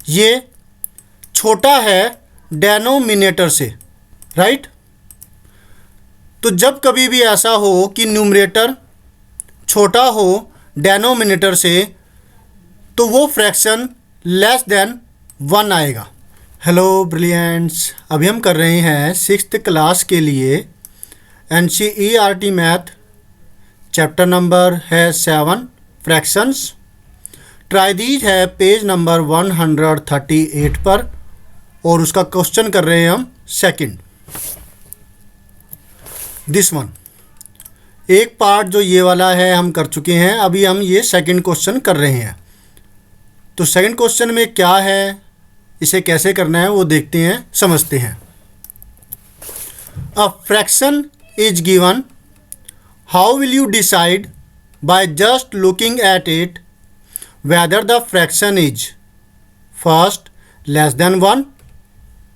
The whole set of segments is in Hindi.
ये छोटा है डेनोमिनेटर से, राइट। तो जब कभी भी ऐसा हो कि न्यूमरेटर छोटा हो डेनोमिनेटर से, तो वो फ्रैक्शन लेस देन 1 आएगा। हेलो ब्रिलियंट्स, अभी हम कर रहे हैं 6th क्लास के लिए NCERT मैथ, चैप्टर नंबर है 7 फ्रैक्शंस। ट्राई दीज है पेज नंबर 138 पर, और उसका क्वेश्चन कर रहे हैं हम सेकंड, दिस वन। एक पार्ट जो ये वाला है हम कर चुके हैं, अभी हम ये सेकंड क्वेश्चन कर रहे हैं। तो सेकंड क्वेश्चन में क्या है, इसे कैसे करना है वो देखते हैं, समझते हैं। A fraction is given, how will you decide by just looking at it whether the fraction is first less than 1,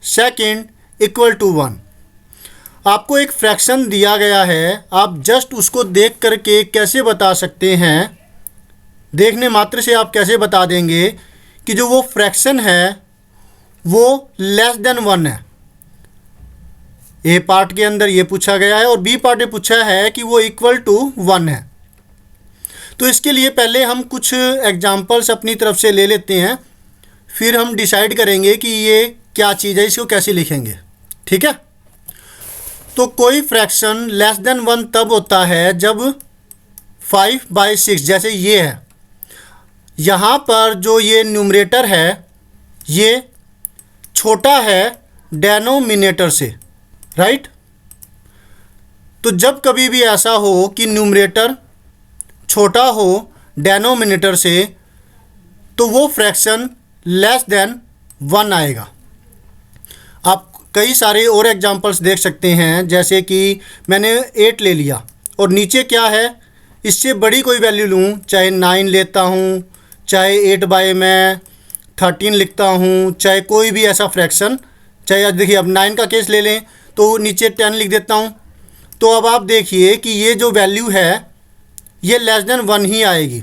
second equal to 1। आपको एक फ्रैक्शन दिया गया है, आप जस्ट उसको देख करके कैसे बता सकते हैं, देखने मात्र से आप कैसे बता देंगे कि जो वो फ्रैक्शन है वो लेस देन 1 है। ए पार्ट के अंदर ये पूछा गया है और बी पार्ट में पूछा है कि वो इक्वल टू 1 है। तो इसके लिए पहले हम कुछ एग्जांपल्स अपनी तरफ से ले लेते हैं, फिर हम डिसाइड करेंगे कि ये क्या चीज़ है, इसको कैसे लिखेंगे, ठीक है। तो कोई फ्रैक्शन लेस देन 1 तब होता है जब 5/6, जैसे ये है, यहाँ पर जो ये न्यूमरेटर है ये छोटा है डेनोमिनेटर से, राइट। तो जब कभी भी ऐसा हो कि न्यूमरेटर छोटा हो डेनोमिनेटर से, तो वो फ्रैक्शन लेस देन 1 आएगा। आप कई सारे और एग्जांपल्स देख सकते हैं, जैसे कि मैंने 8 ले लिया और नीचे क्या है, इससे बड़ी कोई वैल्यू लूँ, चाहे 9 लेता हूँ, चाहे 8 मैं 13 लिखता हूँ, चाहे कोई भी ऐसा फ्रैक्शन, चाहे देखिए अब 9 का केस ले लें तो नीचे 10 लिख देता हूँ। तो अब आप देखिए कि ये जो वैल्यू है ये लेस देन 1 ही आएगी।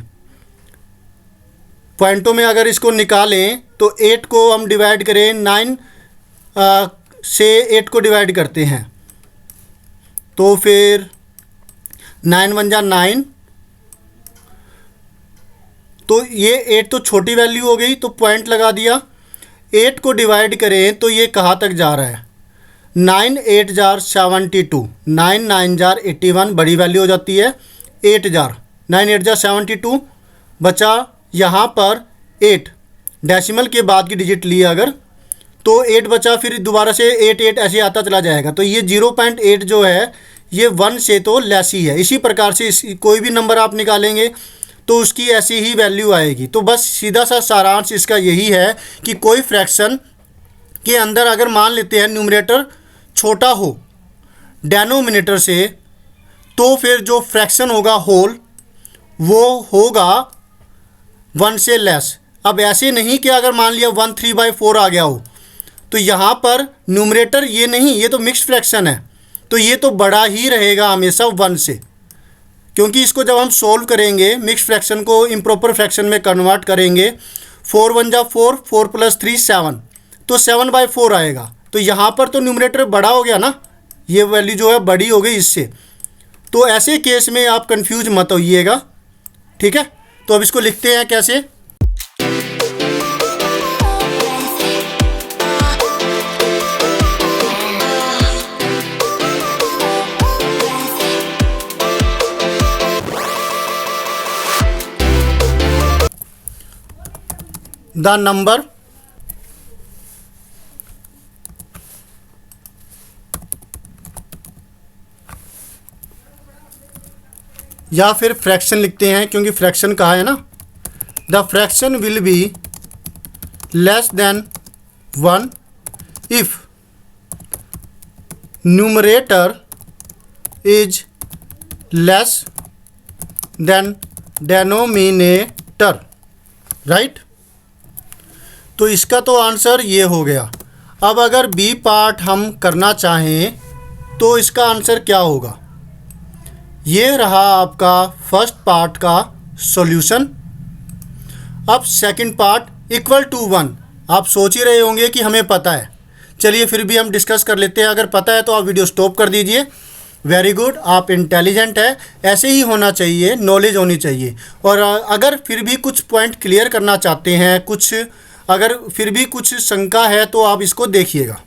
पॉइंटों में अगर इसको निकालें तो 8 को हम डिवाइड करें, 9 से 8 को डिवाइड करते हैं, तो फिर 9 1 जा 9, तो ये 8 तो छोटी वैल्यू हो गई, तो पॉइंट लगा दिया। 8 को डिवाइड करें तो ये कहाँ तक जा रहा है, 9 8 जार 72, 9 9 जार 81, बड़ी वैल्यू हो जाती है 8 जार, 9 8 जार 72, बचा यहाँ पर 8, डेसिमल के बाद की डिजिट ली अगर तो 8 बचा, फिर दोबारा से 8 8 ऐसे आता चला जाएगा। तो ये 0.8 जो है ये 1 से तो लेस ही है। इसी प्रकार से कोई भी नंबर आप निकालेंगे तो उसकी ऐसी ही वैल्यू आएगी। तो बस सीधा सा सारांश इसका यही है कि कोई फ्रैक्शन के अंदर अगर मान लेते हैं न्यूमरेटर छोटा हो डेनोमिनेटर से, तो फिर जो फ्रैक्शन होगा होल वो होगा 1 से लेस। अब ऐसे नहीं कि अगर मान लिया 1 3/4 आ गया हो, तो यहाँ पर न्यूमरेटर ये नहीं, ये तो मिक्स फ्रैक्शन है, तो ये तो बड़ा ही रहेगा हमेशा 1 से, क्योंकि इसको जब हम सोल्व करेंगे मिक्स फ्रैक्शन को इम्प्रॉपर फ्रैक्शन में कन्वर्ट करेंगे, 4 1 जा 4, 4 + 3 7, तो 7/4 आएगा। तो यहाँ पर तो न्यूमरेटर बड़ा हो गया ना, ये वैल्यू जो है बड़ी हो गई इससे। तो ऐसे केस में आप कंफ्यूज मत होइएगा, ठीक है। तो अब इसको लिखते हैं कैसे, द नंबर या फिर फ्रैक्शन लिखते हैं, क्योंकि फ्रैक्शन कहा है ना, the fraction will be less than 1 if numerator is less than denominator, right. तो इसका तो आंसर ये हो गया। अब अगर बी पार्ट हम करना चाहें तो इसका आंसर क्या होगा, ये रहा आपका फर्स्ट पार्ट का सॉल्यूशन। अब सेकंड पार्ट इक्वल टू 1, आप सोच ही रहे होंगे कि हमें पता है। चलिए फिर भी हम डिस्कस कर लेते हैं। अगर पता है तो आप वीडियो स्टॉप कर दीजिए। वेरी गुड, आप इंटेलिजेंट है, ऐसे ही होना चाहिए, नॉलेज होनी चाहिए। और अगर फिर भी कुछ पॉइंट क्लियर करना चाहते हैं, अगर फिर भी कुछ शंका है तो आप इसको देखिएगा।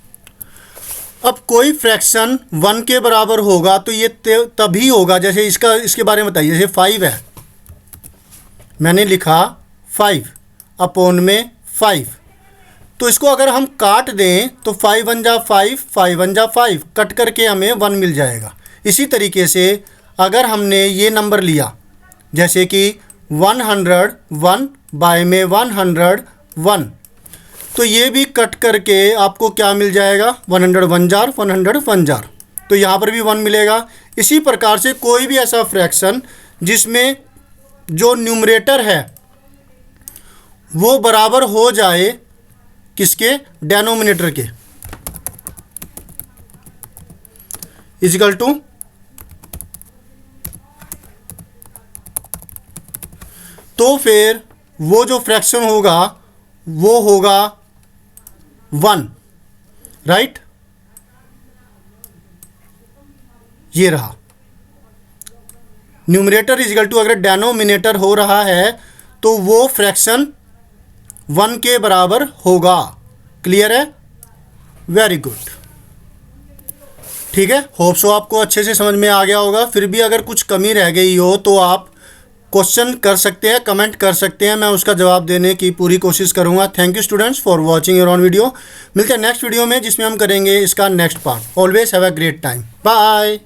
अब कोई फ्रैक्शन 1 के बराबर होगा तो ये तभी होगा, जैसे इसके बारे में बताइए। जैसे 5 है, मैंने लिखा 5 अपॉन में 5, तो इसको अगर हम काट दें तो 5 1 जा 5, 5 1 जा 5, कट करके हमें 1 मिल जाएगा। इसी तरीके से अगर हमने ये नंबर लिया जैसे कि 101 बाय में 101, तो ये भी कट करके आपको क्या मिल जाएगा, 101 जार 101 जार, तो यहाँ पर भी 1 मिलेगा। इसी प्रकार से कोई भी ऐसा फ्रैक्शन जिसमें जो न्यूमरेटर है वो बराबर हो जाए किसके, डेनोमिनेटर के, इजिकल टू तो फिर वो जो फ्रैक्शन होगा वो होगा 1, राइट। ये रहा न्यूमरेटर इजिकल टू, अगर डेनोमिनेटर हो रहा है तो वो फ्रैक्शन 1 के बराबर होगा। क्लियर है? वेरी गुड, ठीक है। होप सो आपको अच्छे से समझ में आ गया होगा। फिर भी अगर कुछ कमी रह गई हो तो आप क्वेश्चन कर सकते हैं, कमेंट कर सकते हैं, मैं उसका जवाब देने की पूरी कोशिश करूंगा। Thank you students for watching your on video. मिलते हैं नेक्स्ट वीडियो में जिसमें हम करेंगे इसका next part. Always have a great time, bye.